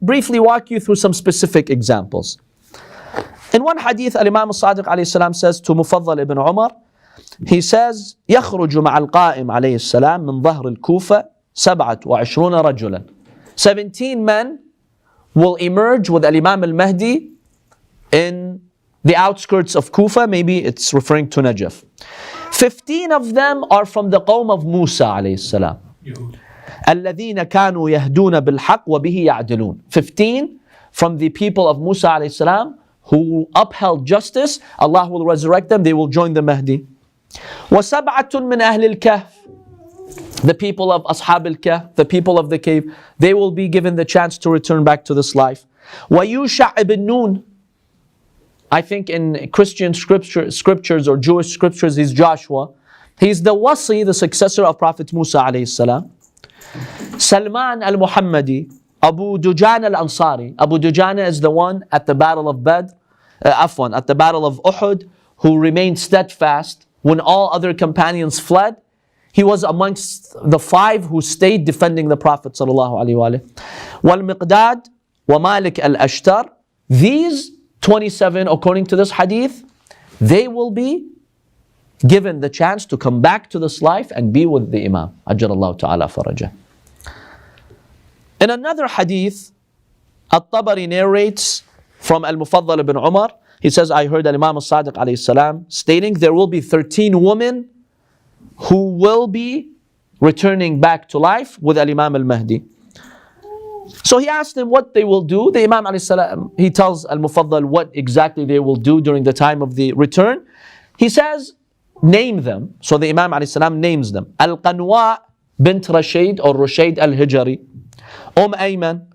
briefly walk you through some specific examples. In one hadith, Imam Sadiq alayhi salam says to Mufaddal ibn Umar, he says, يخرج مع القائم عليه السلام من ظهر الكوفة 27 رجلا. 17 men will emerge with Imam al-Mahdi in the outskirts of Kufa. Maybe it's referring to Najaf. 15 of them are from the qawm of Musa alayhi salam. الذين كانوا يهدون بالحق وبه يعدلون. 15 from the people of Musa alayhi salam who upheld justice. Allah will resurrect them. They will join the Mahdi. وسبعة من أهل الكهف. The people of Ashab al-Kahf, the people of the cave, they will be given the chance to return back to this life. ويوشع ibn Nun. I think in Christian scriptures or Jewish scriptures, he's Joshua. He's the wasi, the successor of Prophet Musa alayhi salam. Salman al-Muhammadi, Abu Dujana al-Ansari. Abu Dujana is the one at the battle of Badr, at the battle of Uhud, who remained steadfast when all other companions fled. He was amongst the 5 who stayed defending the Prophet sallallahu alaihi wasallam. Wal-Miqdad wa Malik al-Ashtar. These 27, according to this hadith, they will be given the chance to come back to this life and be with the Imam. Ajjalallahu ta'ala farajah. In another hadith, At-Tabari narrates from Al-Mufaddal ibn Umar. He says, I heard Imam Sadiq alayhi salam stating, there will be 13 women who will be returning back to life with Imam al-Mahdi. So he asked them what they will do. The Imam alayhi salam, he tells Al-Mufaddal what exactly they will do during the time of the return. He says, name them. So the Imam alayhi salam names them. Al-Qanwa bint Rashid or Rashid al-Hijari. Ayman.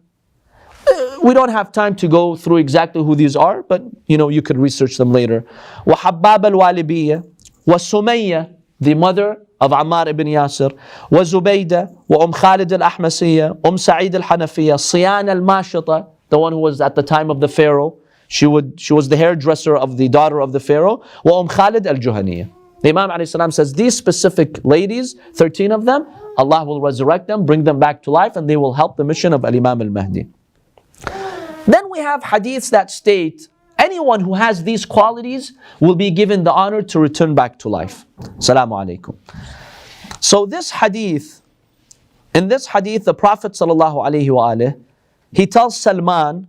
We don't have time to go through exactly who these are, but you could research them later. Wa Habbab al-Walibiyya. Wa Sumayya, the mother of Ammar ibn Yasir. Wa Zubayda. Wa Khalid al-Ahmasiyya. Sa'id al-Hanafiyya. Siyan al-Mashita, the one who was at the time of the Pharaoh. She was the hairdresser of the daughter of the Pharaoh. Wa Khalid al-Juhaniyya. The Imam alayhi salam says these specific ladies, 13 of them, Allah will resurrect them, bring them back to life, and they will help the mission of Imam al-Mahdi. Then we have hadiths that state anyone who has these qualities will be given the honor to return back to life. Assalamu alaikum. So this hadith, in this hadith, the Prophet sallallahu alaihi wasallam, he tells Salman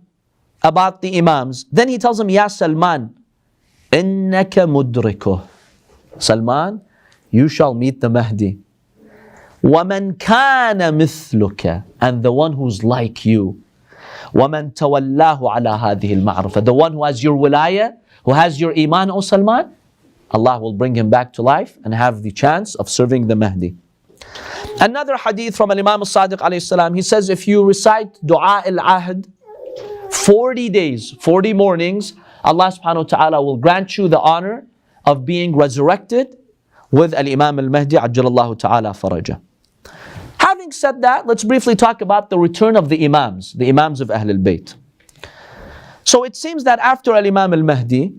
about the Imams. Then he tells him, Ya Salman, innaka mudrikuh. Salman, you shall meet the Mahdi. وَمَنْ كَانَ مِثْلُكَ, and the one who's like you. وَمَنْ تَوَلَّاهُ عَلَى هَذِهِ الْمَعْرِفَةِ, the one who has your wilayah, who has your iman, O Salman, Allah will bring him back to life and have the chance of serving the Mahdi. Another hadith from Imam Sadiq alayhi salam, he says if you recite Dua al-Ahd 40 days, 40 mornings, Allah subhanahu wa ta'ala will grant you the honor of being resurrected with Al-Imam al-Mahdi ajjalallahu ta'ala farajah. Having said that, let's briefly talk about the return of the Imams of Ahlul Bayt. So it seems that after Al-Imam al-Mahdi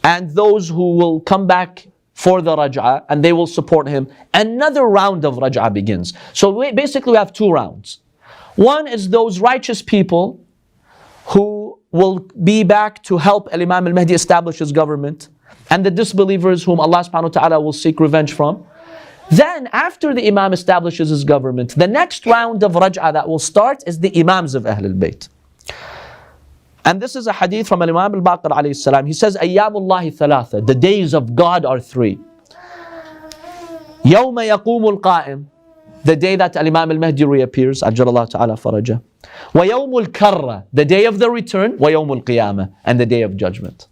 and those who will come back for the Raj'a and they will support him, another round of Raj'a begins. So basically we have 2 rounds. One is those righteous people who will be back to help Al-Imam al-Mahdi establish his government, and the disbelievers whom Allah subhanahu wa ta'ala will seek revenge from. Then after the Imam establishes his government, the next round of Raj'a that will start is the Imams of Ahlul Bayt. And this is a hadith from Imam Baqer alayhi salam. He says, Ayyamullahi thalatha, the days of God are 3. Yawma yaqumul qa'im, the day that Imam al-Mahdi reappears, ajjalallahu ta'ala farajah. Wa yawmul karra, the day of the return. Wa yawmul qiyamah, and the day of judgment.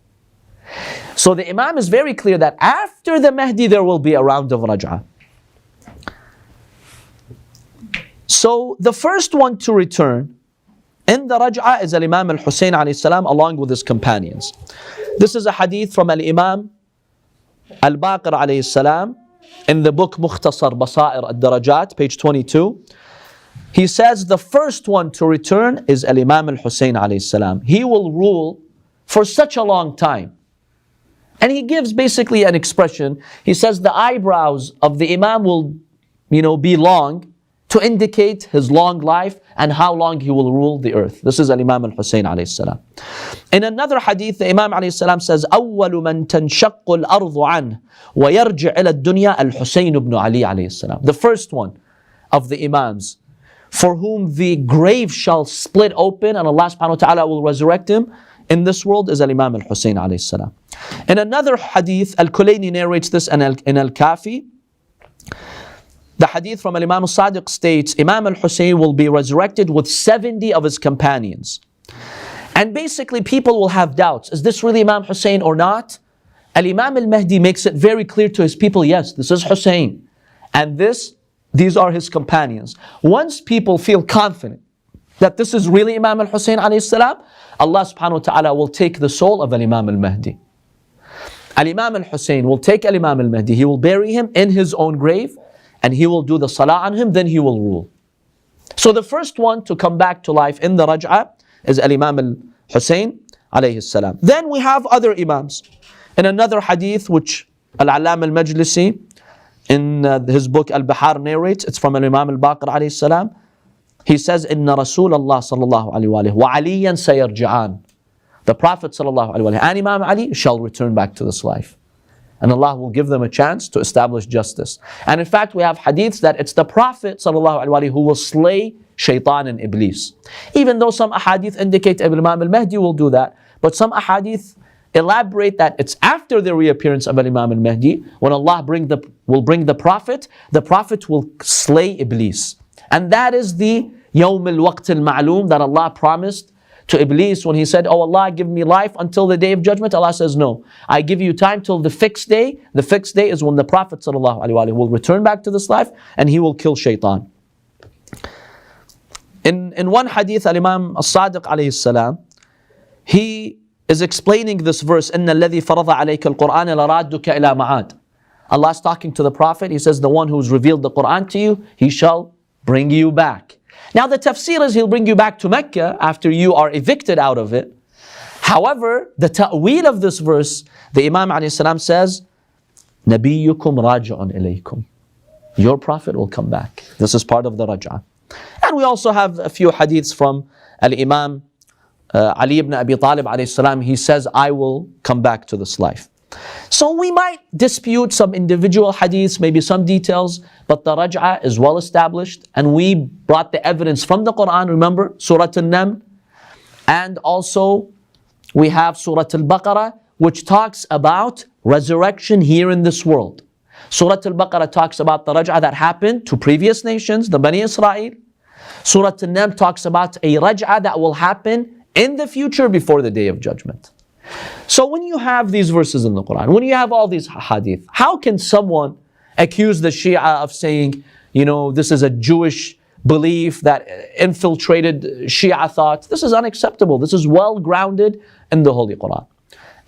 So the Imam is very clear that after the Mahdi there will be a round of Raj'a. So the first one to return in the Raj'a is Imam Husayn alayhi salam along with his companions. This is a hadith from Imam Baqer alayhi salam in the book Mukhtasar Basair al-Darajat, page 22. He says the first one to return is Imam Husayn alayhi salam. He will rule for such a long time. And he gives basically an expression. He says the eyebrows of the Imam will, be long to indicate his long life and how long he will rule the earth. This is Imam Husayn alayhi salam. In another hadith, the Imam alayhi salam says, أول من تنشق الأرض عنه ويرجع إلى الدنيا الحسين بن علي alayhi salam. The first one of the Imams for whom the grave shall split open and Allah subhanahu wa ta'ala will resurrect him in this world is Imam Husayn alayhi salam. In another hadith, Al-Kulayni narrates this in Al-Kafi. The hadith from Imam Sadiq states, Imam Husayn will be resurrected with 70 of his companions. And basically people will have doubts. Is this really Imam Husayn or not? Al-Imam al-Mahdi makes it very clear to his people, yes, this is Husayn. And these are his companions. Once people feel confident that this is really Imam al-Husayn alayhi salam, Allah subhanahu wa ta'ala will take the soul of Imam al-Mahdi. Al-Imam al-Husayn will take Imam al-Mahdi, he will bury him in his own grave, and he will do the salah on him, then he will rule. So the first one to come back to life in the Raj'a is Imam al-Husayn alayhi salam. Then we have other Imams. In another hadith which Al-Allam al-Majlisi in his book Al-Bahar narrates, it's from Imam Baqer alayhi salam. He says, Inna Rasulullah sallallahu alayhi wa aliyan sayarji'an. The Prophet sallallahu alayhi wa and Imam Ali shall return back to this life. And Allah will give them a chance to establish justice. And in fact, we have hadiths that it's the Prophet ﷺ who will slay Shaitan and Iblis. Even though some ahadith indicate Imam al-Mahdi will do that, but some ahadith elaborate that it's after the reappearance of Imam al-Mahdi, when Allah will bring the Prophet will slay Iblis. And that is the Yawm al-Waqt al-Ma'loom that Allah promised to Iblis when he said, oh Allah, give me life until the day of judgment. Allah says, no, I give you time till the fixed day. The fixed day is when the Prophet ﷺ will return back to this life and he will kill Shaitan. In one hadith, Imam As-Sadiq alayhi salam, he is explaining this verse, إِنَّ الَّذِي فَرَضَ عَلَيْكَ الْقُرْآنَ لَرَادُّكَ إِلَى مَعَادٍ. Allah is talking to the Prophet. He says, the one who's revealed the Quran to you, he shall bring you back. Now the tafsir is he'll bring you back to Mecca after you are evicted out of it. However, the ta'weel of this verse, the Imam alayhi salam says, نَبِيُّكُمْ رَاجِعٌ إِلَيْكُمْ. Your Prophet will come back. This is part of the Raj'a. And we also have a few hadiths from Al-Imam Ali ibn Abi Talib alayhi salam. He says, I will come back to this life. So we might dispute some individual hadiths, maybe some details, but the Raj'a is well established, and we brought the evidence from the Quran. Remember, Surah An-Naml, and also we have Surah Al-Baqarah, which talks about resurrection here in this world. Surah Al-Baqarah talks about the Raj'a that happened to previous nations, the Bani Israel. Surah An-Naml talks about a Raj'a that will happen in the future before the Day of Judgment. So when you have these verses in the Quran, when you have all these hadith, how can someone accuse the Shia of saying, this is a Jewish belief that infiltrated Shia thought? This is unacceptable. This is well grounded in the Holy Quran.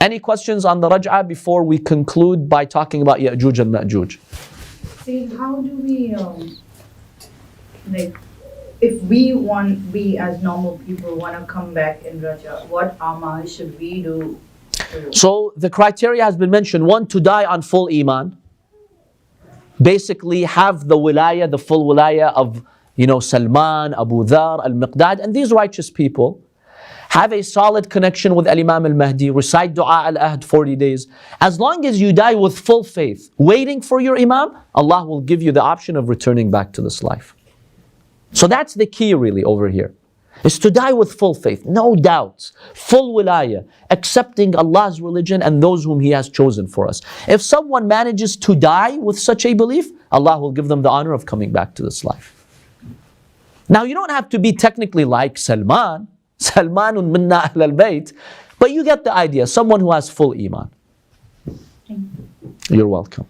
Any questions on the Raj'a before we conclude by talking about Ya'juj and Ma'juj? See, how do we, if we as normal people want to come back in Raj'a, what amal should we do? So the criteria has been mentioned. One, to die on full iman. Basically have the wilaya, the full wilaya of, Salman, Abu Dhar, Al-Miqdad, and these righteous people. Have a solid connection with Imam al-Mahdi. Recite Dua al-Ahd 40 days. As long as you die with full faith, waiting for your Imam, Allah will give you the option of returning back to this life. So that's the key really over here, is to die with full faith, no doubts, full wilaya, accepting Allah's religion and those whom He has chosen for us. If someone manages to die with such a belief, Allah will give them the honor of coming back to this life. Now you don't have to be technically like Salmanun minna ahl al-bayt, but you get the idea, someone who has full iman. You're welcome.